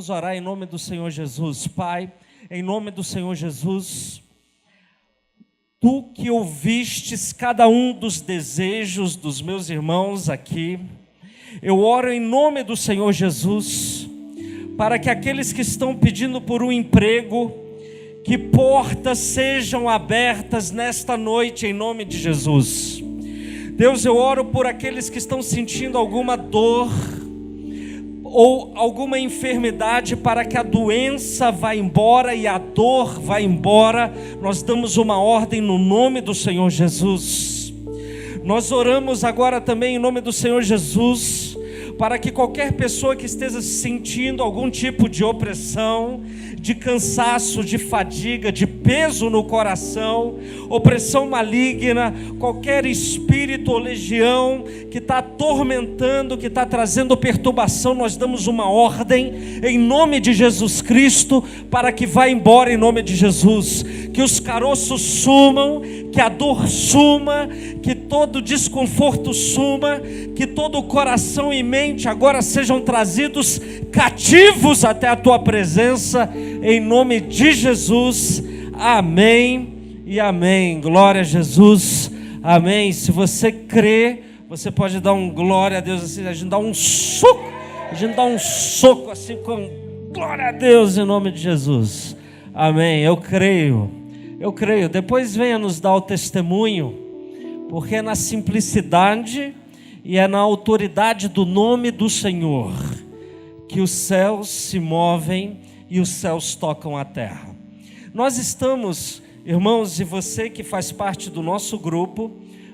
Vamos orar em nome do Senhor Jesus. Pai, em nome do Senhor Jesus, Tu que ouvistes cada um dos desejos dos meus irmãos aqui, eu oro em nome do Senhor Jesus, para que aqueles que estão pedindo por um emprego, que portas sejam abertas nesta noite em nome de Jesus. Deus, eu oro por aqueles que estão sentindo alguma dor ou alguma enfermidade, para que a doença vá embora e a dor vá embora. Nós damos uma ordem no nome do Senhor Jesus. Nós oramos agora também em nome do Senhor Jesus, para que qualquer pessoa que esteja sentindo algum tipo de opressão, de cansaço, de fadiga, de peso no coração, opressão maligna, qualquer espírito ou legião que está atormentando, que está trazendo perturbação, nós damos uma ordem em nome de Jesus Cristo, para que vá embora em nome de Jesus, que os caroços sumam, que a dor suma, que todo desconforto suma, que todo o coração e mente agora sejam trazidos cativos até a Tua presença, em nome de Jesus, amém e amém. Glória a Jesus, amém. Se você crê, você pode dar um glória a Deus, assim, a gente dá um soco assim, com glória a Deus em nome de Jesus, amém. Eu creio. Depois venha nos dar o testemunho, porque é na simplicidade e é na autoridade do nome do Senhor que os céus se movem e os céus tocam a terra. Nós estamos, irmãos, e você que faz parte do nosso grupo,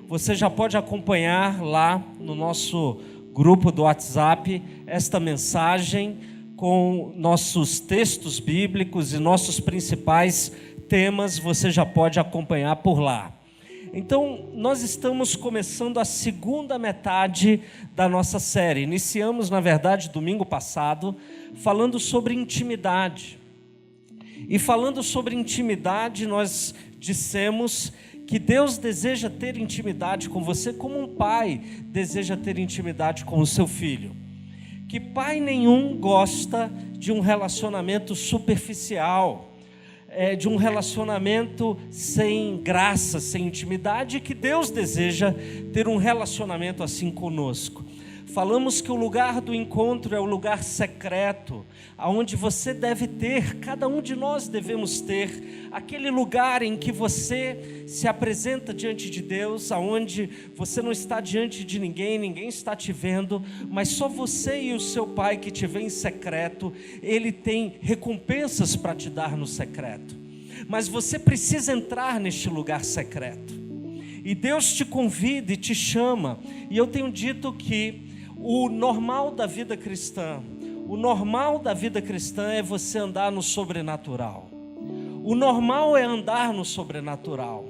você já pode acompanhar lá no nosso grupo do WhatsApp esta mensagem com nossos textos bíblicos e nossos principais temas. Você já pode acompanhar por lá. Então, nós estamos começando a segunda metade da nossa série. Iniciamos, na verdade, domingo passado, falando sobre intimidade. E falando sobre intimidade, nós dissemos que Deus deseja ter intimidade com você, como um pai deseja ter intimidade com o seu filho. Que pai nenhum gosta de um relacionamento superficial, de um relacionamento sem graça, sem intimidade, que Deus deseja ter um relacionamento assim conosco. Falamos que o lugar do encontro é o lugar secreto, aonde você deve ter, cada um de nós devemos ter, aquele lugar em que você se apresenta diante de Deus, aonde você não está diante de ninguém, ninguém está te vendo, mas só você e o seu Pai que te vê em secreto. Ele tem recompensas para te dar no secreto, mas você precisa entrar neste lugar secreto, e Deus te convida e te chama. E eu tenho dito que o normal da vida cristã é você andar no sobrenatural. O normal é andar no sobrenatural.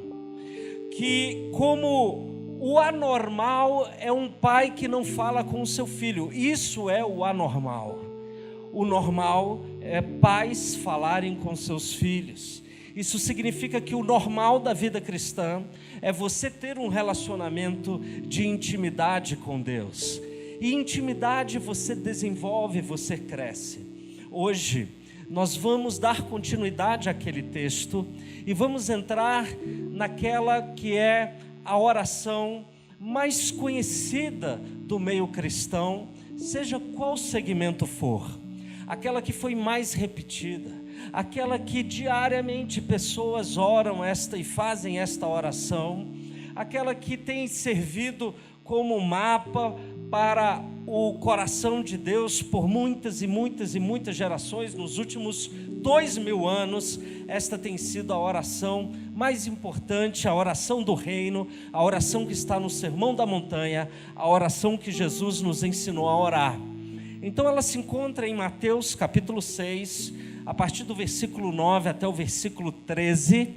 Que como o anormal é um pai que não fala com o seu filho, isso é o anormal. O normal é pais falarem com seus filhos. Isso significa que o normal da vida cristã é você ter um relacionamento de intimidade com Deus. E intimidade você desenvolve, você cresce. Hoje nós vamos dar continuidade àquele texto e vamos entrar naquela que é a oração mais conhecida do meio cristão, seja qual segmento for, aquela que foi mais repetida, aquela que diariamente pessoas oram esta e fazem esta oração, aquela que tem servido como mapa para o coração de Deus por muitas e muitas e muitas gerações. Nos últimos 2000 anos, esta tem sido a oração mais importante, a oração do reino, a oração que está no Sermão da Montanha, a oração que Jesus nos ensinou a orar. Então ela se encontra em Mateus capítulo 6, a partir do versículo 9 até o versículo 13,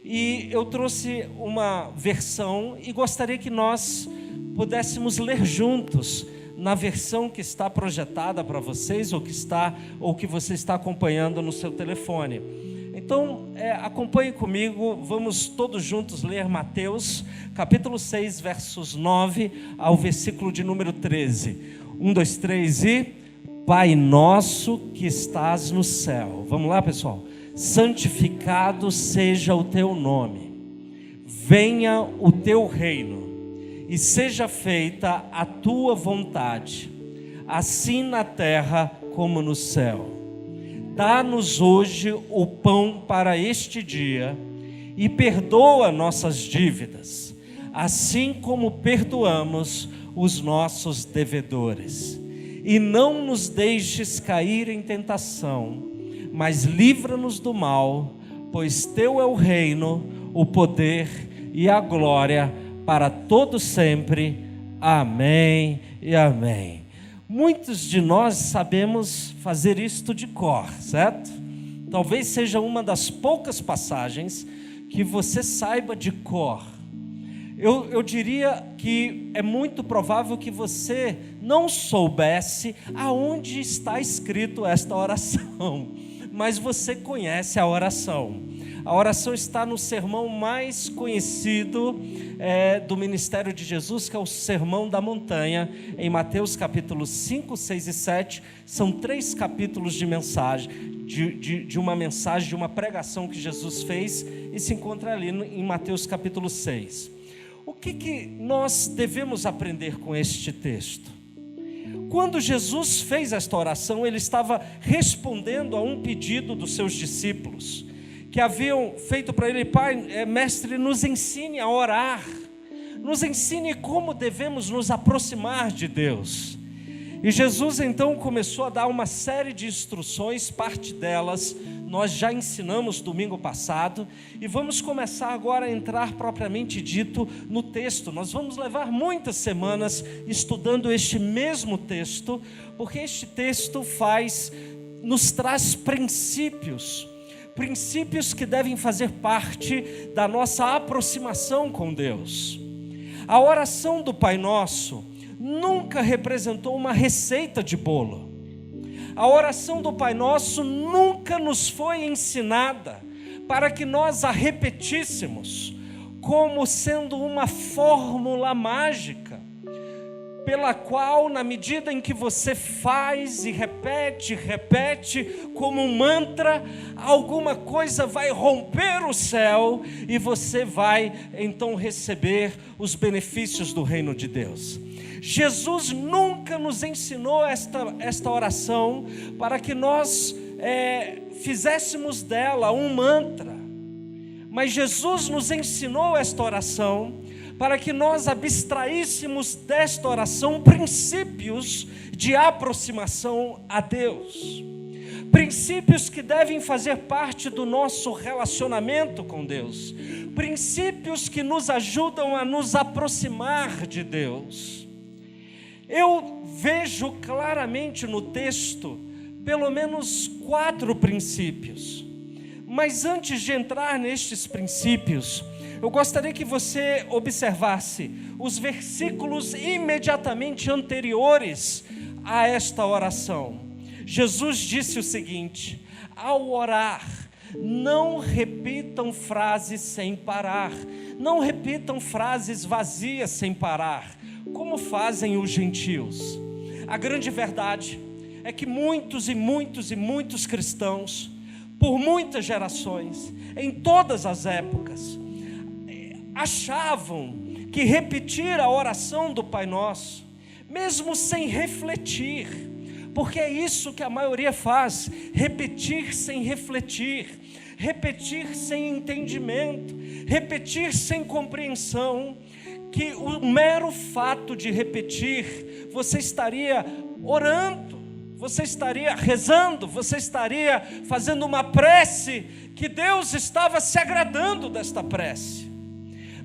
e eu trouxe uma versão e gostaria que nós pudéssemos ler juntos na versão que está projetada para vocês, ou que você está acompanhando no seu telefone. Então, acompanhe comigo, vamos todos juntos ler Mateus, capítulo 6, versos 9 ao versículo de número 13. 1, 2, 3 e... Pai nosso que estás no céu. Vamos lá, pessoal. Santificado seja o teu nome. Venha o teu reino e seja feita a tua vontade, assim na terra como no céu. Dá-nos hoje o pão para este dia e perdoa nossas dívidas, assim como perdoamos os nossos devedores. E não nos deixes cair em tentação, mas livra-nos do mal, pois teu é o reino, o poder e a glória para todo sempre. Amém e amém. Muitos de nós sabemos fazer isto de cor, certo? Talvez seja uma das poucas passagens que você saiba de cor. Eu diria que é muito provável que você não soubesse aonde está escrito esta oração, mas você conhece a oração. A oração está no sermão mais conhecido do ministério de Jesus, que é o Sermão da Montanha, em Mateus capítulos 5, 6 e 7. São 3 capítulos de mensagem, de uma mensagem, de uma pregação que Jesus fez, e se encontra ali em Mateus capítulo 6. O que nós devemos aprender com este texto? Quando Jesus fez esta oração, ele estava respondendo a um pedido dos seus discípulos, que haviam feito para ele: Pai, mestre, nos ensine a orar, nos ensine como devemos nos aproximar de Deus. E Jesus então começou a dar uma série de instruções, parte delas nós já ensinamos domingo passado, e vamos começar agora a entrar propriamente dito no texto. Nós vamos levar muitas semanas estudando este mesmo texto, porque este texto nos traz princípios que devem fazer parte da nossa aproximação com Deus. A oração do Pai Nosso nunca representou uma receita de bolo. A oração do Pai Nosso nunca nos foi ensinada para que nós a repetíssemos como sendo uma fórmula mágica, pela qual, na medida em que você faz e repete, como um mantra, alguma coisa vai romper o céu e você vai então receber os benefícios do reino de Deus. Jesus nunca nos ensinou esta oração para que nós fizéssemos dela um mantra, mas Jesus nos ensinou esta oração para que nós abstraíssemos desta oração princípios de aproximação a Deus, princípios que devem fazer parte do nosso relacionamento com Deus, princípios que nos ajudam a nos aproximar de Deus. Eu vejo claramente no texto pelo menos 4 princípios, mas antes de entrar nestes princípios, eu gostaria que você observasse os versículos imediatamente anteriores a esta oração. Jesus disse o seguinte: ao orar, não repitam frases sem parar, não repitam frases vazias sem parar, como fazem os gentios. A grande verdade é que muitos cristãos, por muitas gerações, em todas as épocas, achavam que repetir a oração do Pai Nosso, mesmo sem refletir, porque é isso que a maioria faz, repetir sem refletir, repetir sem entendimento, repetir sem compreensão, que o mero fato de repetir, você estaria orando, você estaria rezando, você estaria fazendo uma prece, que Deus estava se agradando desta prece.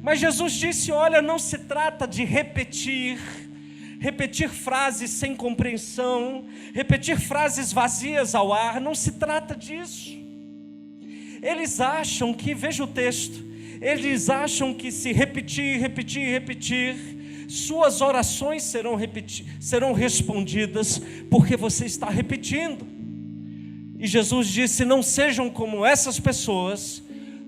Mas Jesus disse: olha, não se trata de repetir frases sem compreensão, repetir frases vazias ao ar, não se trata disso. Eles acham que, veja o texto, eles acham que se repetir, suas orações serão respondidas, porque você está repetindo. E Jesus disse: não sejam como essas pessoas,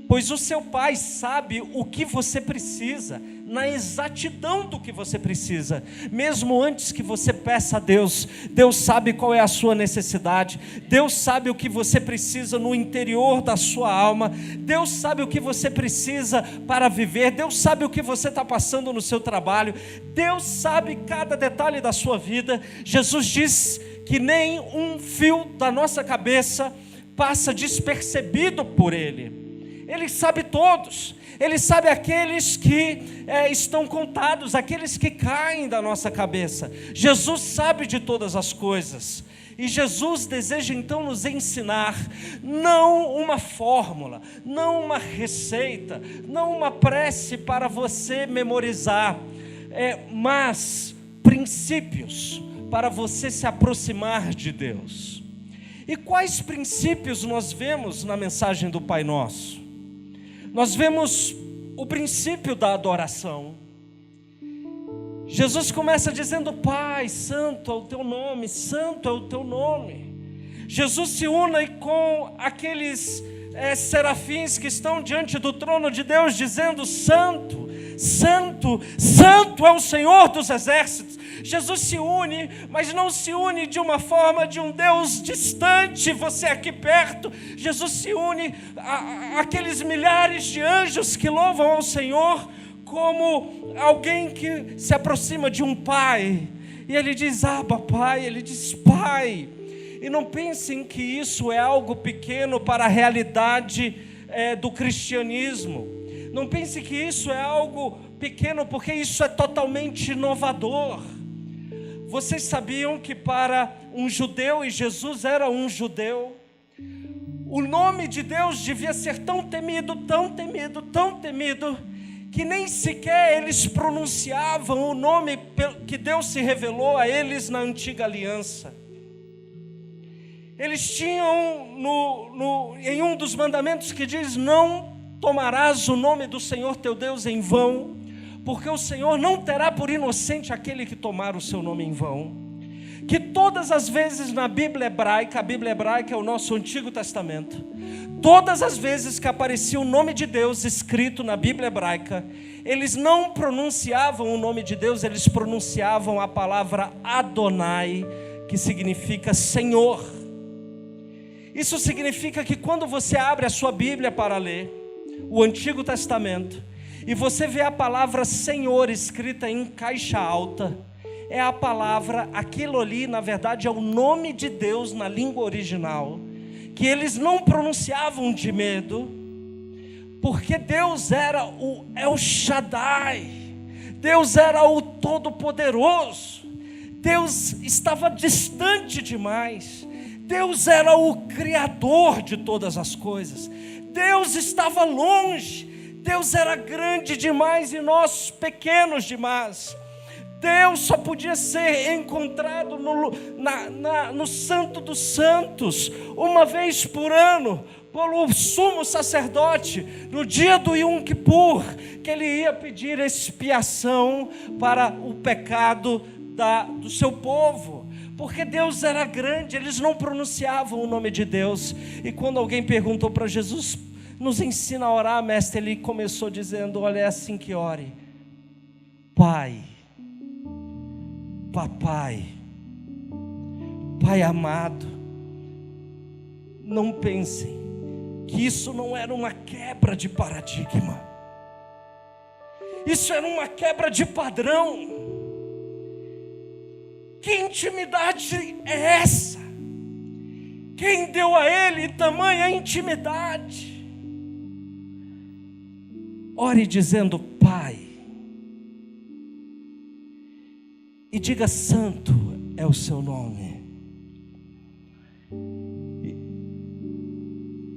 pois o seu Pai sabe o que você precisa na exatidão do que você precisa. Mesmo antes que você peça a Deus, Deus sabe qual é a sua necessidade, Deus sabe o que você precisa no interior da sua alma, Deus sabe o que você precisa para viver, Deus sabe o que você está passando no seu trabalho, Deus sabe cada detalhe da sua vida. Jesus diz que nem um fio da nossa cabeça passa despercebido por Ele. Ele sabe todos, Ele sabe aqueles que estão contados, aqueles que caem da nossa cabeça. Jesus sabe de todas as coisas, e Jesus deseja então nos ensinar, não uma fórmula, não uma receita, não uma prece para você memorizar, mas princípios para você se aproximar de Deus. E quais princípios nós vemos na mensagem do Pai Nosso? Nós vemos o princípio da adoração. Jesus começa dizendo: Pai, santo é o teu nome, santo é o teu nome. Jesus se une com aqueles serafins que estão diante do trono de Deus, dizendo: Santo, santo, santo é o Senhor dos exércitos. Jesus se une, mas não se une de uma forma de um Deus distante, você aqui perto. Jesus se une àqueles milhares de anjos que louvam ao Senhor, como alguém que se aproxima de um pai, e ele diz: Abba, Pai, ele diz: Pai. E não pensem que isso é algo pequeno para a realidade do cristianismo. Não pense que isso é algo pequeno, porque isso é totalmente inovador. Vocês sabiam que para um judeu, e Jesus era um judeu, o nome de Deus devia ser tão temido, tão temido, tão temido, que nem sequer eles pronunciavam o nome que Deus se revelou a eles na antiga aliança. Eles tinham em um dos mandamentos que diz: não tomarás o nome do Senhor teu Deus em vão, porque o Senhor não terá por inocente aquele que tomar o seu nome em vão. Que todas as vezes na Bíblia hebraica, a Bíblia hebraica é o nosso Antigo Testamento, todas as vezes que aparecia o nome de Deus escrito na Bíblia hebraica, eles não pronunciavam o nome de Deus, eles pronunciavam a palavra Adonai, que significa Senhor. Isso significa que quando você abre a sua Bíblia para ler o Antigo Testamento, e você vê a palavra Senhor escrita em caixa alta, é a palavra, aquilo ali na verdade é o nome de Deus na língua original, que eles não pronunciavam de medo, porque Deus era o El Shaddai, Deus era o Todo-Poderoso, Deus estava distante demais, Deus era o Criador de todas as coisas, Deus estava longe, Deus era grande demais e nós pequenos demais. Deus só podia ser encontrado no Santo dos Santos uma vez por ano, pelo sumo sacerdote, no dia do Yom Kippur, que ele ia pedir expiação para o pecado do seu povo. Porque Deus era grande, eles não pronunciavam o nome de Deus. E quando alguém perguntou para Jesus: nos ensina a orar, mestre, ele começou dizendo: olha, é assim que ore: Pai, Papai, Pai amado. Não pensem que isso não era uma quebra de paradigma, isso era uma quebra de padrão. Que intimidade é essa? Quem deu a ele tamanha intimidade? Ore dizendo: Pai, e diga: santo é o seu nome.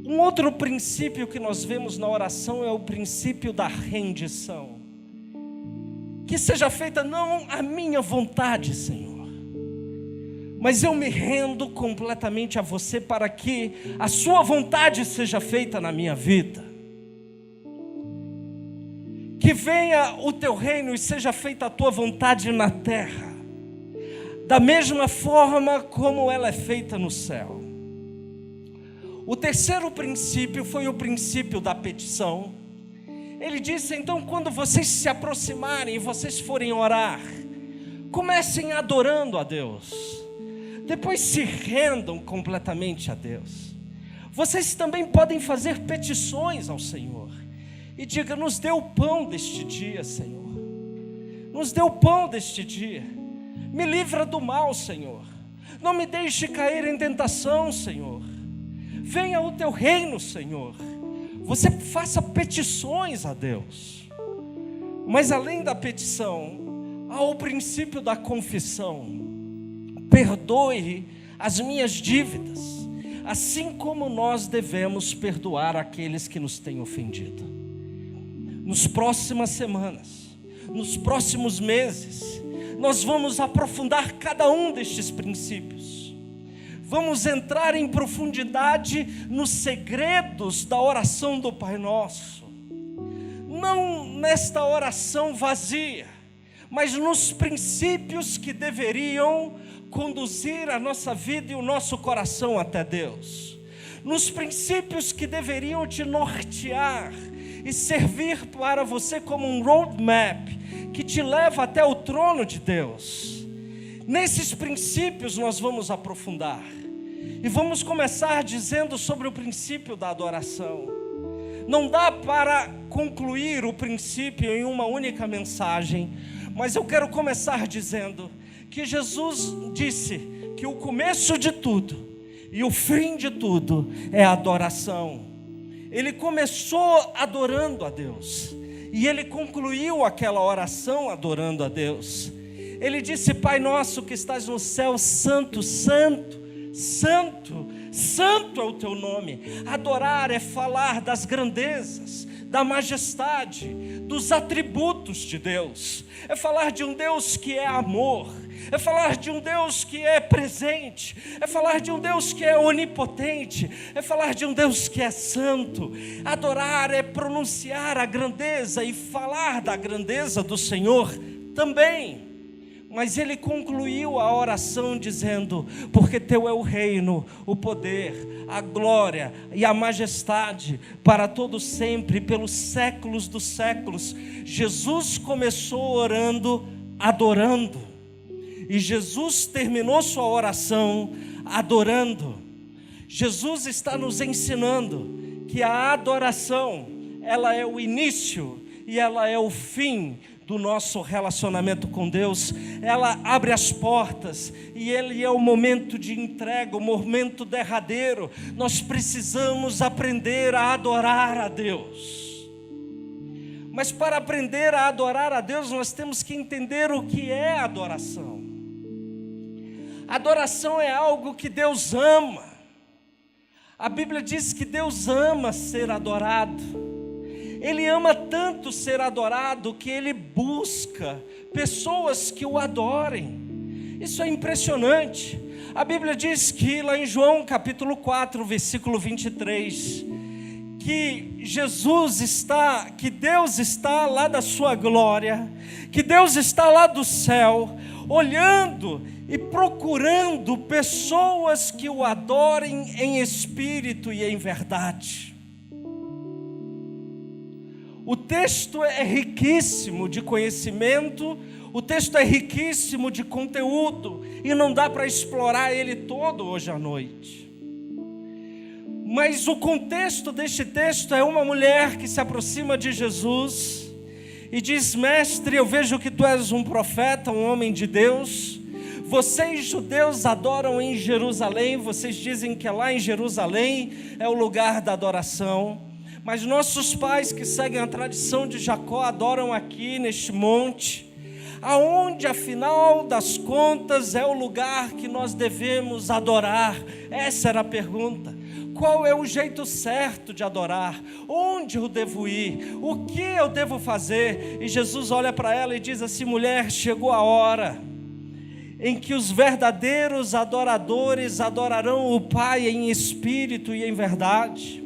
Um outro princípio que nós vemos na oração é o princípio da rendição. Que seja feita não a minha vontade, Senhor, mas eu me rendo completamente a você para que a sua vontade seja feita na minha vida. Que venha o teu reino e seja feita a tua vontade na terra, da mesma forma como ela é feita no céu. O terceiro princípio foi o princípio da petição. Ele disse: então, quando vocês se aproximarem e vocês forem orar, comecem adorando a Deus, depois se rendam completamente a Deus. Vocês também podem fazer petições ao Senhor e diga: nos dê o pão deste dia, Senhor, nos dê o pão deste dia, me livra do mal, Senhor, não me deixe cair em tentação, Senhor, venha o teu reino, Senhor. Você faça petições a Deus, mas além da petição, há o princípio da confissão. Perdoe as minhas dívidas, assim como nós devemos perdoar aqueles que nos têm ofendido. Nos próximas semanas, nos próximos meses, nós vamos aprofundar cada um destes princípios. Vamos entrar em profundidade nos segredos da oração do Pai Nosso. Não nesta oração vazia, mas nos princípios que deveriam conduzir a nossa vida e o nosso coração até Deus. Nos princípios que deveriam te nortear e servir para você como um roadmap que te leva até o trono de Deus. Nesses princípios nós vamos aprofundar. E vamos começar dizendo sobre o princípio da adoração. Não dá para concluir o princípio em uma única mensagem, mas eu quero começar dizendo que Jesus disse que o começo de tudo e o fim de tudo é a adoração. Ele começou adorando a Deus e ele concluiu aquela oração adorando a Deus. Ele disse: Pai nosso que estás no céu, santo, santo, santo, santo é o teu nome. Adorar é falar das grandezas, da majestade, dos atributos de Deus. É falar de um Deus que é amor. É falar de um Deus que é presente. É falar de um Deus que é onipotente. É falar de um Deus que é santo. Adorar é pronunciar a grandeza e falar da grandeza do Senhor também. Mas ele concluiu a oração dizendo: porque teu é o reino, o poder, a glória e a majestade para todo sempre, pelos séculos dos séculos. Jesus começou orando, adorando, e Jesus terminou sua oração adorando. Jesus está nos ensinando que a adoração, ela é o início e ela é o fim do nosso relacionamento com Deus. Ela abre as portas e ele é o momento de entrega, o momento derradeiro. Nós precisamos aprender a adorar a Deus. Mas para aprender a adorar a Deus, nós temos que entender o que é adoração. Adoração é algo que Deus ama. A Bíblia diz que Deus ama ser adorado. Ele ama tanto ser adorado que ele busca pessoas que o adorem. Isso é impressionante. A Bíblia diz que lá em João capítulo 4, versículo 23, que que Deus está lá da sua glória, que Deus está lá do céu, olhando e procurando pessoas que o adorem em espírito e em verdade. O texto é riquíssimo de conhecimento, o texto é riquíssimo de conteúdo, e não dá para explorar ele todo hoje à noite. Mas o contexto deste texto é uma mulher que se aproxima de Jesus e diz: mestre, eu vejo que tu és um profeta, um homem de Deus. Vocês judeus adoram em Jerusalém, vocês dizem que lá em Jerusalém é o lugar da adoração. Mas nossos pais que seguem a tradição de Jacó adoram aqui neste monte. Aonde, afinal das contas, é o lugar que nós devemos adorar? Essa era a pergunta. Qual é o jeito certo de adorar? Onde eu devo ir? O que eu devo fazer? E Jesus olha para ela e diz assim: mulher, chegou a hora em que os verdadeiros adoradores adorarão o Pai em espírito e em verdade.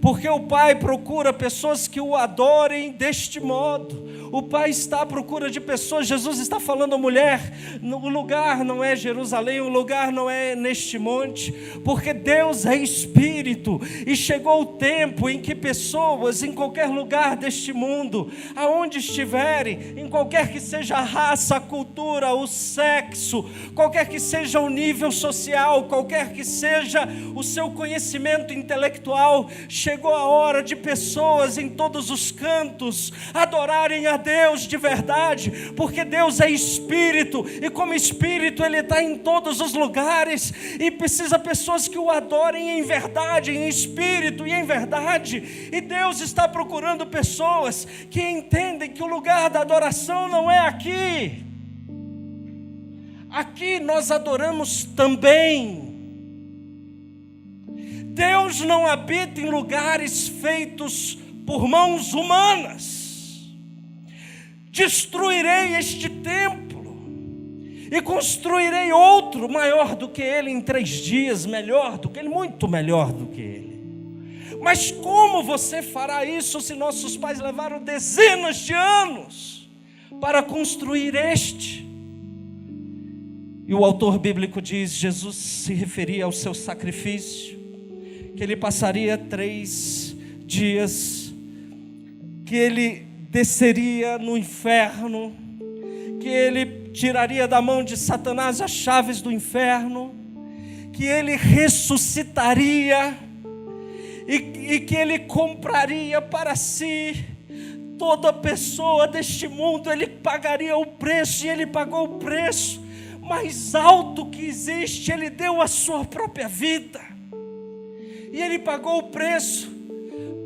Porque o Pai procura pessoas que o adorem deste modo. O Pai está à procura de pessoas. Jesus está falando à mulher: o lugar não é Jerusalém, o lugar não é neste monte, porque Deus é Espírito, e chegou o tempo em que pessoas em qualquer lugar deste mundo, aonde estiverem, em qualquer que seja a raça, a cultura, o sexo, qualquer que seja o nível social, qualquer que seja o seu conhecimento intelectual, chegou a hora de pessoas em todos os cantos adorarem a Deus de verdade, porque Deus é Espírito, e como Espírito Ele está em todos os lugares, e precisa pessoas que o adorem em verdade, em Espírito e em verdade. E Deus está procurando pessoas que entendem que o lugar da adoração não é aqui. Aqui nós adoramos também. Deus não habita em lugares feitos por mãos humanas. Destruirei este templo e construirei outro maior do que ele em 3 dias, melhor do que ele, muito melhor do que ele. Mas como você fará isso se nossos pais levaram dezenas de anos para construir este? E o autor bíblico diz: Jesus se referia ao seu sacrifício, que ele passaria 3 dias, que ele desceria no inferno, que ele tiraria da mão de Satanás as chaves do inferno, que ele ressuscitaria, e que ele compraria para si toda pessoa deste mundo. Ele pagaria o preço, e ele pagou o preço mais alto que existe. Ele deu a sua própria vida, e ele pagou o preço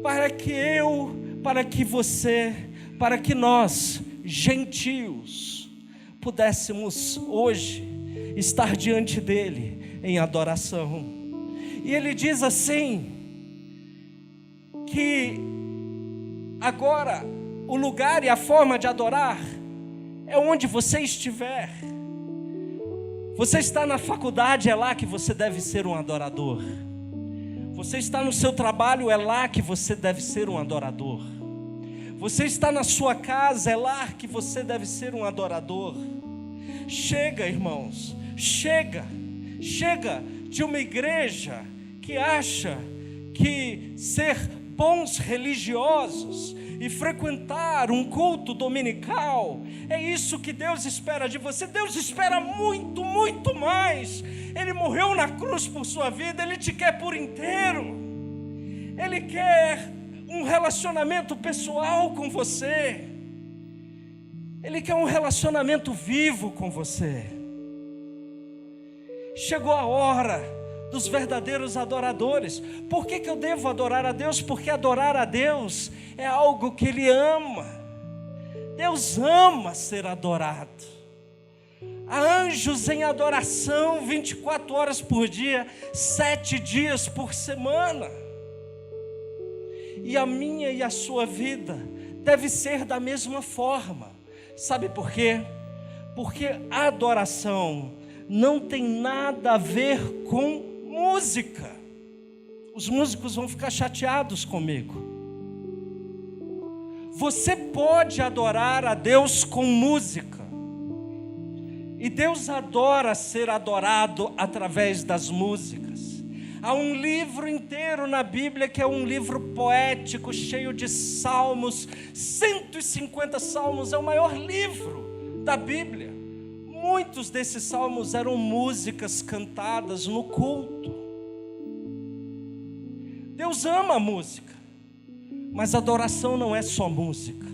para que eu, para que você, para que nós, gentios, pudéssemos hoje estar diante dele em adoração. E ele diz assim, que agora o lugar e a forma de adorar é onde você estiver. Você está na faculdade, é lá que você deve ser um adorador. Você está no seu trabalho, é lá que você deve ser um adorador. Você está na sua casa, é lá que você deve ser um adorador. Chega, irmãos, chega de uma igreja que acha que ser bons religiosos e frequentar um culto dominical é isso que Deus espera de você. Deus espera muito, muito mais. Ele morreu na cruz por sua vida. Ele te quer por inteiro. Ele quer um relacionamento pessoal com você. Ele quer um relacionamento vivo com você. Chegou a hora dos verdadeiros adoradores. Por que eu devo adorar a Deus? Porque adorar a Deus é algo que Ele ama. Deus ama ser adorado. Há anjos em adoração 24 horas por dia, 7 dias por semana. E a minha e a sua vida deve ser da mesma forma. Sabe por quê? Porque a adoração não tem nada a ver com música. Os músicos vão ficar chateados comigo. Você pode adorar a Deus com música, e Deus adora ser adorado através das músicas. Há um livro inteiro na Bíblia que é um livro poético, cheio de salmos, 150 salmos, é o maior livro da Bíblia. Muitos desses salmos eram músicas cantadas no culto. Deus ama a música, mas adoração não é só música.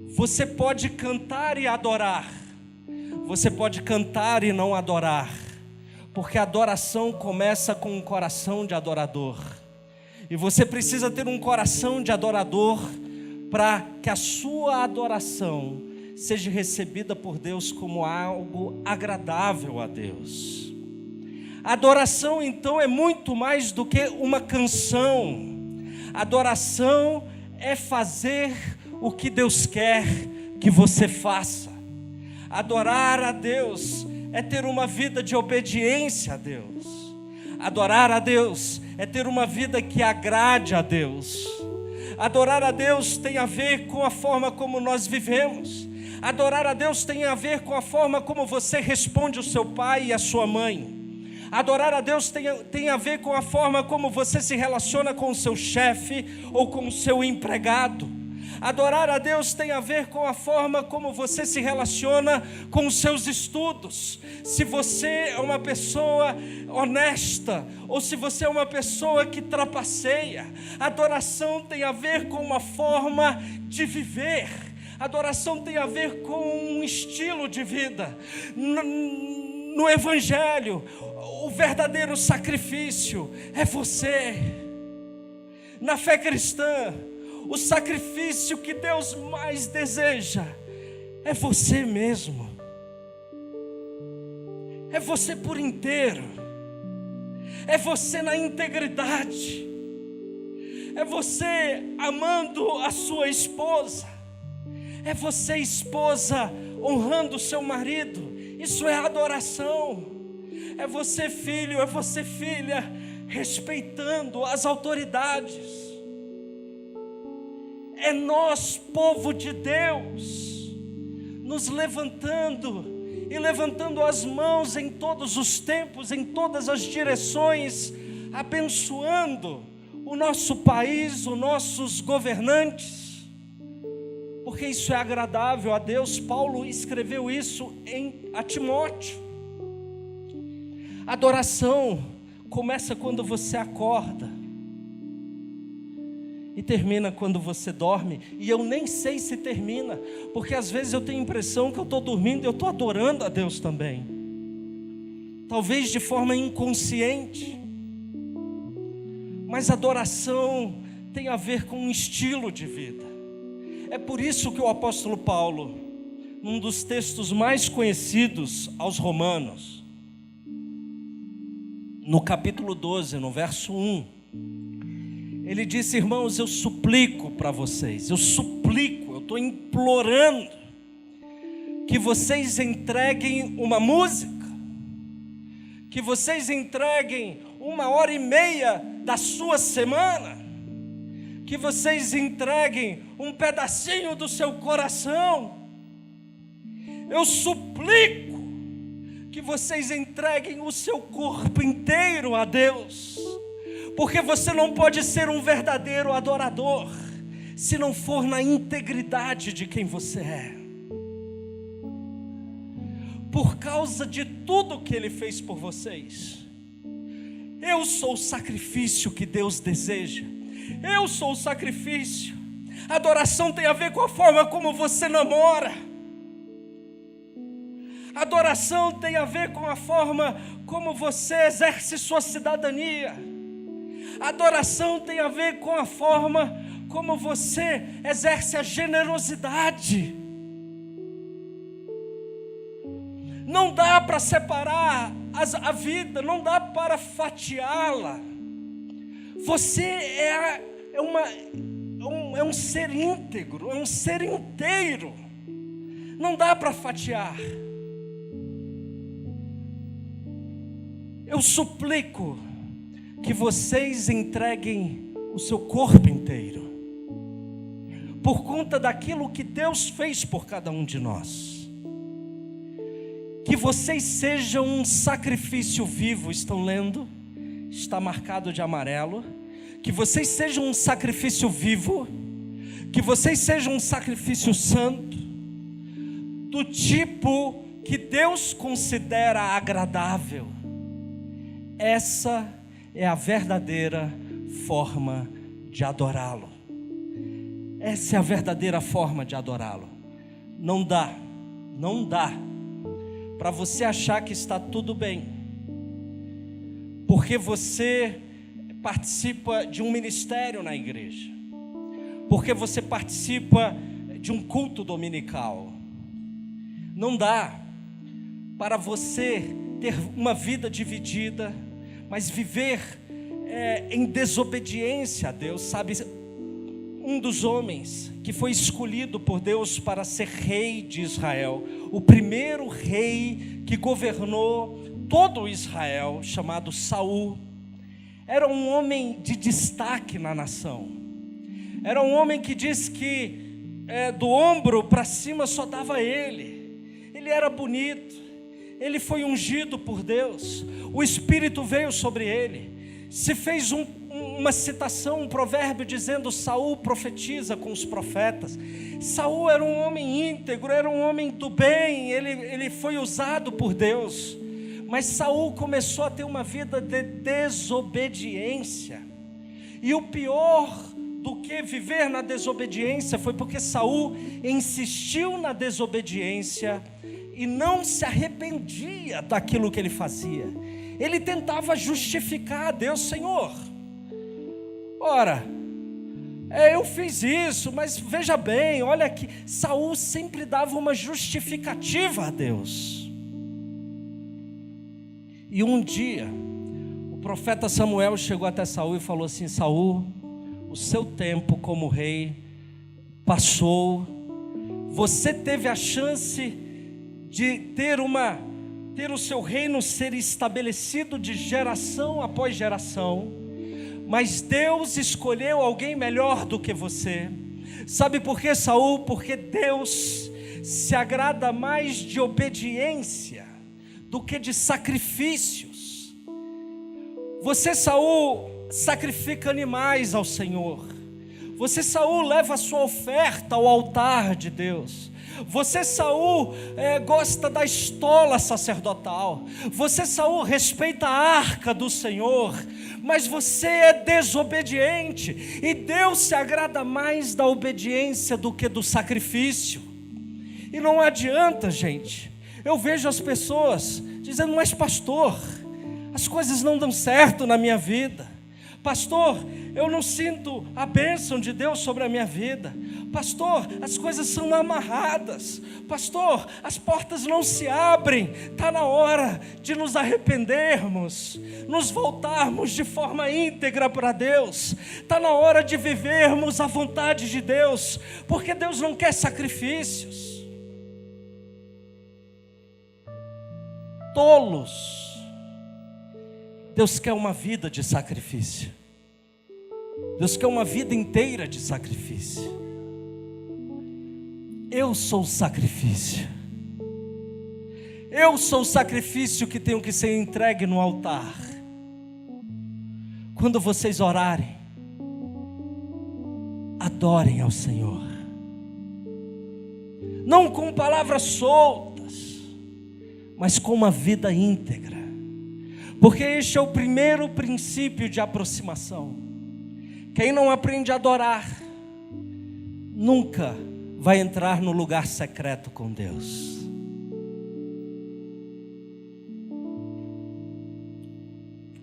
Você pode cantar e adorar, você pode cantar e não adorar, porque a adoração começa com um coração de adorador. E você precisa ter um coração de adorador para que a sua adoração seja recebida por Deus como algo agradável a Deus. A adoração então é muito mais do que uma canção. Adoração é fazer o que Deus quer que você faça. Adorar a Deus é ter uma vida de obediência a Deus. Adorar a Deus é ter uma vida que agrade a Deus. Adorar a Deus tem a ver com a forma como nós vivemos. Adorar a Deus tem a ver com a forma como você responde ao seu pai e à sua mãe. Adorar a Deus tem a ver com a forma como você se relaciona com o seu chefe ou com o seu empregado. Adorar a Deus tem a ver com a forma como você se relaciona com os seus estudos. Se você é uma pessoa honesta ou se você é uma pessoa que trapaceia. Adoração tem a ver com uma forma de viver. Adoração tem a ver com um estilo de vida. No Evangelho, o verdadeiro sacrifício é você. Na fé cristã, o sacrifício que Deus mais deseja é você mesmo. É você por inteiro. É você na integridade. É você amando a sua esposa. É você, esposa, honrando o seu marido. Isso é adoração. É você, filho, é você, filha, respeitando as autoridades. É nós, povo de Deus, nos levantando e levantando as mãos em todos os tempos, em todas as direções, abençoando o nosso país, os nossos governantes, porque isso é agradável a Deus. Paulo escreveu isso a Timóteo. Adoração começa quando você acorda e termina quando você dorme. E eu nem sei se termina, porque às vezes eu tenho a impressão que eu estou dormindo e eu estou adorando a Deus também, talvez de forma inconsciente. Mas adoração tem a ver com um estilo de vida. É por isso que o apóstolo Paulo, num dos textos mais conhecidos aos Romanos, no capítulo 12, no verso 1, ele disse: irmãos, eu suplico para vocês, eu estou implorando que vocês entreguem uma música, que vocês entreguem 1h30 da sua semana, que vocês entreguem um pedacinho do seu coração. Eu suplico que vocês entreguem o seu corpo inteiro a Deus, porque você não pode ser um verdadeiro adorador se não for na integridade de quem você é. Por causa de tudo que Ele fez por vocês, eu sou o sacrifício que Deus deseja. Eu sou o sacrifício. Adoração tem a ver com a forma como você namora. Adoração tem a ver com a forma como você exerce sua cidadania. Adoração tem a ver com a forma como você exerce a generosidade. Não dá para separar a vida, não dá para fatiá-la. Você é um ser íntegro, é um ser inteiro. Não dá para fatiar. Eu suplico que vocês entreguem o seu corpo inteiro, por conta daquilo que Deus fez por cada um de nós. Que vocês sejam um sacrifício vivo. Estão lendo? Está marcado de amarelo. Que vocês sejam um sacrifício vivo, que vocês sejam um sacrifício santo, do tipo que Deus considera agradável. Essa é a verdadeira forma de adorá-lo. Essa é a verdadeira forma de adorá-lo. Não dá para você achar que está tudo bem, porque você participa de um ministério na igreja, porque você participa de um culto dominical. Não dá para você ter uma vida dividida, mas viver em desobediência a Deus. Sabe, um dos homens que foi escolhido por Deus para ser rei de Israel, o primeiro rei que governou todo Israel, chamado Saul, era um homem de destaque na nação. Era um homem que diz que do ombro para cima só dava ele. Ele era bonito, ele foi ungido por Deus, o Espírito veio sobre ele. Se fez uma citação, um provérbio dizendo: Saul profetiza com os profetas. Saul era um homem íntegro, era um homem do bem, ele foi usado por Deus. Mas Saul começou a ter uma vida de desobediência. E o pior do que viver na desobediência foi porque Saul insistiu na desobediência e não se arrependia daquilo que ele fazia. Ele tentava justificar a Deus: Senhor, ora, eu fiz isso, mas veja bem, olha aqui. Saul sempre dava uma justificativa a Deus. E um dia, o profeta Samuel chegou até Saul e falou assim: Saul, o seu tempo como rei passou. Você teve a chance de ter o seu reino ser estabelecido de geração após geração, mas Deus escolheu alguém melhor do que você. Sabe por quê, Saul? Porque Deus se agrada mais de obediência do que de sacrifícios. Você, Saul, sacrifica animais ao Senhor. Você, Saul, leva a sua oferta ao altar de Deus. Você, Saul, gosta da estola sacerdotal. Você, Saul, respeita a arca do Senhor. Mas você é desobediente, e Deus se agrada mais da obediência do que do sacrifício. E não adianta, gente. Eu vejo as pessoas dizendo: mas pastor, as coisas não dão certo na minha vida. Pastor, eu não sinto a bênção de Deus sobre a minha vida. Pastor, as coisas são amarradas. Pastor, as portas não se abrem. Está na hora de nos arrependermos, nos voltarmos de forma íntegra para Deus. Está na hora de vivermos a vontade de Deus, porque Deus não quer sacrifícios. Tolos. Deus quer uma vida de sacrifício. Deus quer uma vida inteira de sacrifício. Eu sou o sacrifício. Eu sou o sacrifício que tenho que ser entregue no altar. Quando vocês orarem, adorem ao Senhor. Não com palavras soltas, mas com uma vida íntegra. Porque este é o primeiro princípio de aproximação. Quem não aprende a adorar, nunca vai entrar no lugar secreto com Deus.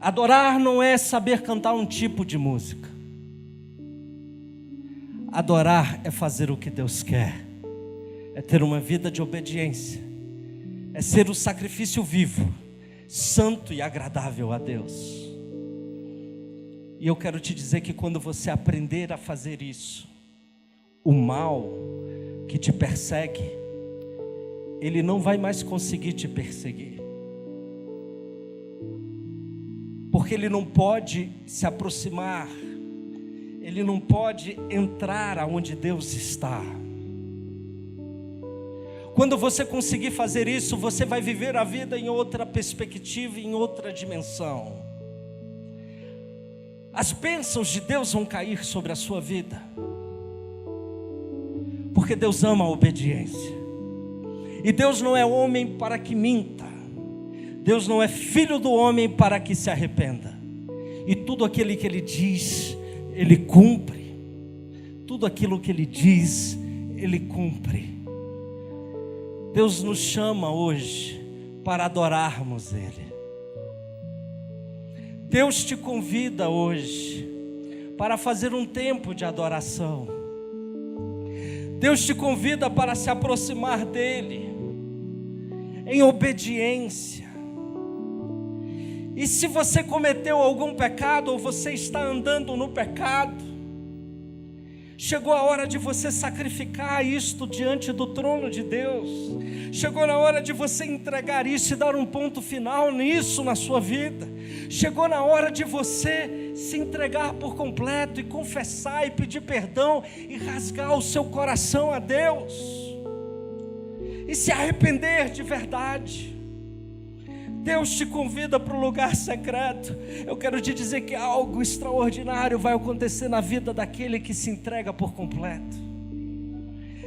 Adorar não é saber cantar um tipo de música. Adorar é fazer o que Deus quer. É ter uma vida de obediência. É ser o sacrifício vivo, santo e agradável a Deus. E eu quero te dizer que quando você aprender a fazer isso, o mal que te persegue, ele não vai mais conseguir te perseguir. Porque ele não pode se aproximar, ele não pode entrar aonde Deus está. Quando você conseguir fazer isso, você vai viver a vida em outra perspectiva, em outra dimensão. As bênçãos de Deus vão cair sobre a sua vida, porque Deus ama a obediência. E Deus não é homem para que minta. Deus não é filho do homem para que se arrependa. E tudo aquilo que Ele diz, Ele cumpre. Tudo aquilo que Ele diz, Ele cumpre. Deus nos chama hoje para adorarmos Ele. Deus te convida hoje para fazer um tempo de adoração. Deus te convida para se aproximar dEle em obediência. E se você cometeu algum pecado, ou você está andando no pecado, chegou a hora de você sacrificar isto diante do trono de Deus. Chegou na hora de você entregar isso e dar um ponto final nisso na sua vida. Chegou na hora de você se entregar por completo e confessar e pedir perdão e rasgar o seu coração a Deus e se arrepender de verdade. Deus te convida para o lugar secreto. Eu quero te dizer que algo extraordinário vai acontecer na vida daquele que se entrega por completo.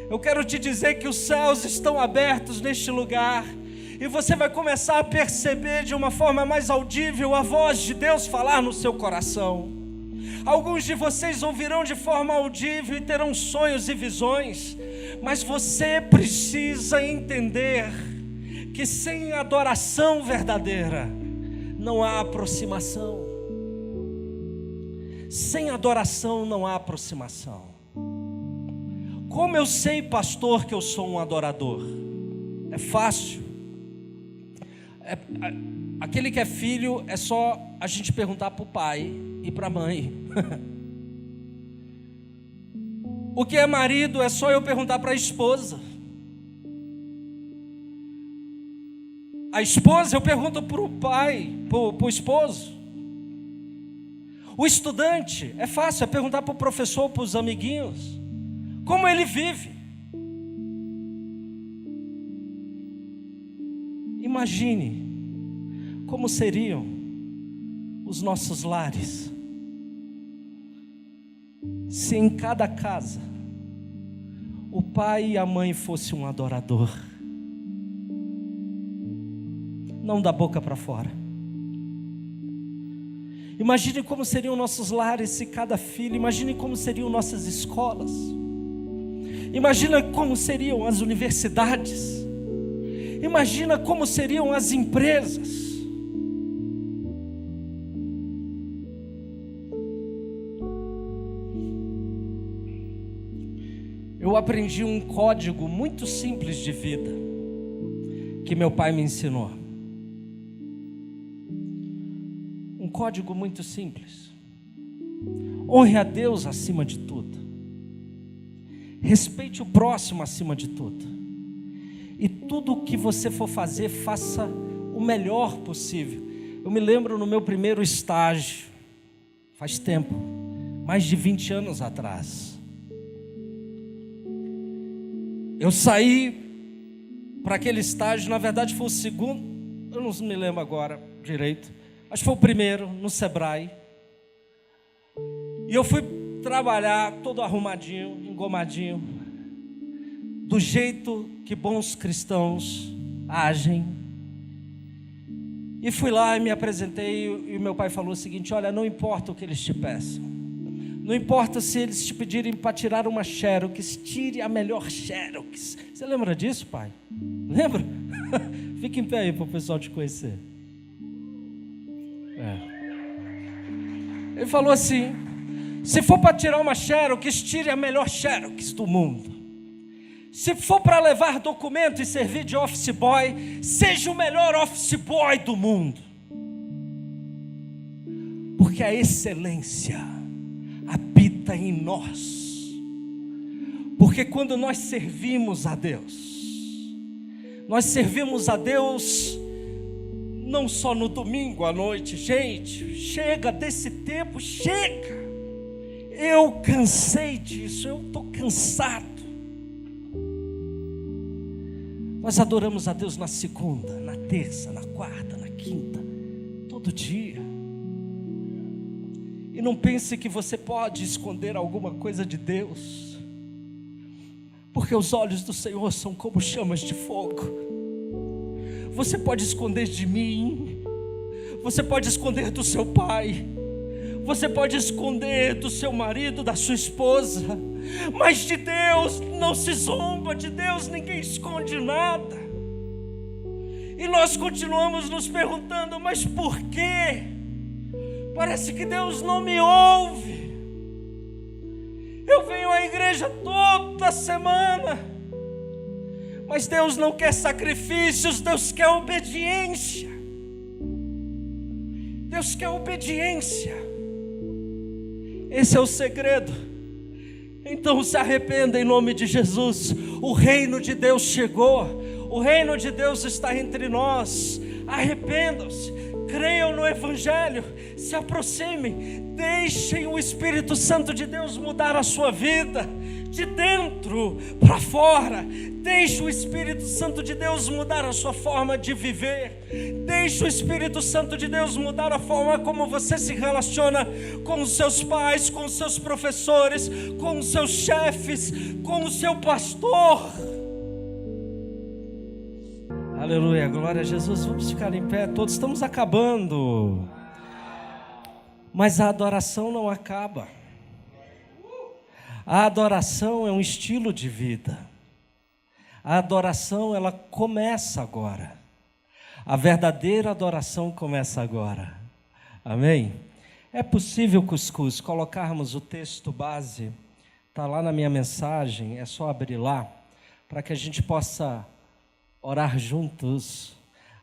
Eu quero te dizer que os céus estão abertos neste lugar, e você vai começar a perceber de uma forma mais audível a voz de Deus falar no seu coração. Alguns de vocês ouvirão de forma audível e terão sonhos e visões, mas você precisa entender que sem adoração verdadeira não há aproximação. Sem adoração não há aproximação. Como eu sei, pastor, que eu sou um adorador? É fácil. Aquele que é filho, é só a gente perguntar para o pai e para a mãe. O que é marido, é só eu perguntar para a esposa. A esposa, eu pergunto para o pai, para o esposo. O estudante, é fácil, é perguntar para o professor, para os amiguinhos. Como ele vive. Imagine como seriam os nossos lares se em cada casa o pai e a mãe fossem um adorador. Não da boca para fora. Imagine como seriam nossos lares se cada filho, imagine como seriam nossas escolas, imagina como seriam as universidades, imagina como seriam as empresas. Eu aprendi um código muito simples de vida que meu pai me ensinou. Um código muito simples. Honre a Deus acima de tudo. Respeite o próximo acima de tudo. E tudo o que você for fazer, faça o melhor possível. Eu me lembro no meu primeiro estágio, faz tempo, mais de 20 anos atrás. Eu saí para aquele estágio, na verdade foi o segundo, eu não me lembro agora direito. Acho que foi o primeiro, no Sebrae. E eu fui trabalhar todo arrumadinho, engomadinho, do jeito que bons cristãos agem. E fui lá e me apresentei, e meu pai falou o seguinte: olha, não importa o que eles te peçam, não importa se eles te pedirem para tirar uma xerox, tire a melhor xerox. Você lembra disso, pai? Lembra? Fica em pé aí para o pessoal te conhecer. Ele falou assim: se for para tirar uma xerox, tire a melhor xerox do mundo. Se for para levar documento e servir de office boy, seja o melhor office boy do mundo. Porque a excelência habita em nós. Porque quando nós servimos a Deus não só no domingo à noite. Gente, chega desse tempo, chega. Eu cansei disso, eu estou cansado. Nós adoramos a Deus na segunda, na terça, na quarta, na quinta, todo dia. E não pense que você pode esconder alguma coisa de Deus, porque os olhos do Senhor são como chamas de fogo. Você pode esconder de mim, você pode esconder do seu pai, você pode esconder do seu marido, da sua esposa, mas de Deus não se zomba, de Deus ninguém esconde nada. E nós continuamos nos perguntando: mas por quê? Parece que Deus não me ouve. Eu venho à igreja toda semana, mas Deus não quer sacrifícios, Deus quer obediência. Deus quer obediência. Esse é o segredo. Então se arrependa em nome de Jesus. O reino de Deus chegou. O reino de Deus está entre nós. Arrependam-se. creiam no Evangelho, se aproximem, deixem o Espírito Santo de Deus mudar a sua vida, de dentro para fora. Deixe o Espírito Santo de Deus mudar a sua forma de viver. Deixe o Espírito Santo de Deus mudar a forma como você se relaciona com os seus pais, com os seus professores, com os seus chefes, com o seu pastor. Aleluia, glória a Jesus. Vamos ficar em pé, todos estamos acabando. Mas a adoração não acaba. A adoração é um estilo de vida. A adoração, ela começa agora. A verdadeira adoração começa agora. Amém? É possível, Cuscuz, colocarmos o texto base, está lá na minha mensagem, é só abrir lá, para que a gente possa orar juntos,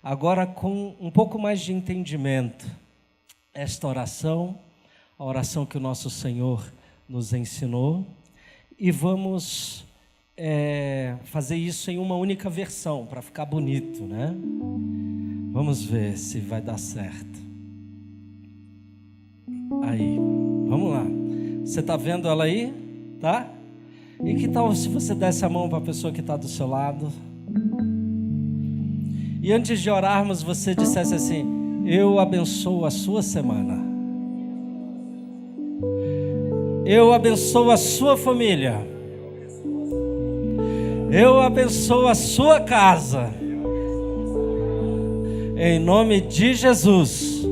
agora com um pouco mais de entendimento. Esta oração, a oração que o nosso Senhor nos ensinou, e vamos fazer isso em uma única versão, para ficar bonito, né? Vamos ver se vai dar certo. Aí, vamos lá. Você está vendo ela aí? Tá? E que tal se você desse a mão para a pessoa que está do seu lado? E antes de orarmos, você dissesse assim: eu abençoo a sua semana. Eu abençoo a sua família. Eu abençoo a sua casa. Em nome de Jesus.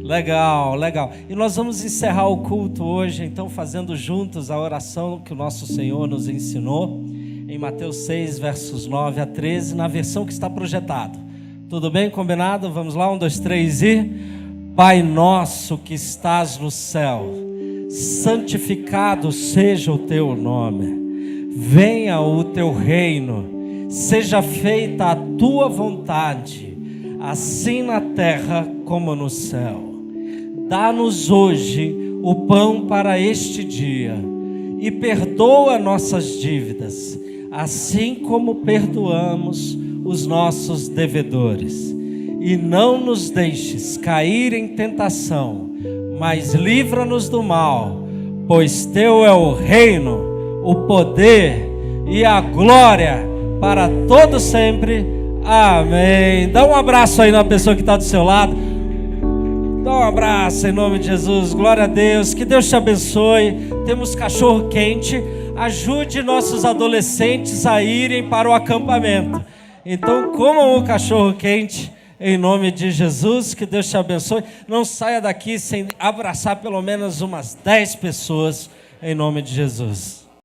Legal, legal. E nós vamos encerrar o culto hoje, então, fazendo juntos a oração que o nosso Senhor nos ensinou, em Mateus 6, versos 9 a 13, na versão que está projetada. Tudo bem? Combinado? Vamos lá, 1, 2, 3 e... Pai nosso que estás no céu, santificado seja o teu nome. Venha o teu reino, seja feita a tua vontade, assim na terra como no céu. Dá-nos hoje o pão para este dia e perdoa nossas dívidas, assim como perdoamos os nossos devedores. E não nos deixes cair em tentação, mas livra-nos do mal, pois teu é o reino, o poder e a glória para todo sempre. Amém. Dá um abraço aí na pessoa que está do seu lado. Dá um abraço em nome de Jesus. Glória a Deus. Que Deus te abençoe. Temos cachorro quente. Ajude nossos adolescentes a irem para o acampamento. Então comam o cachorro quente em nome de Jesus. Que Deus te abençoe. Não saia daqui sem abraçar pelo menos umas 10 pessoas em nome de Jesus.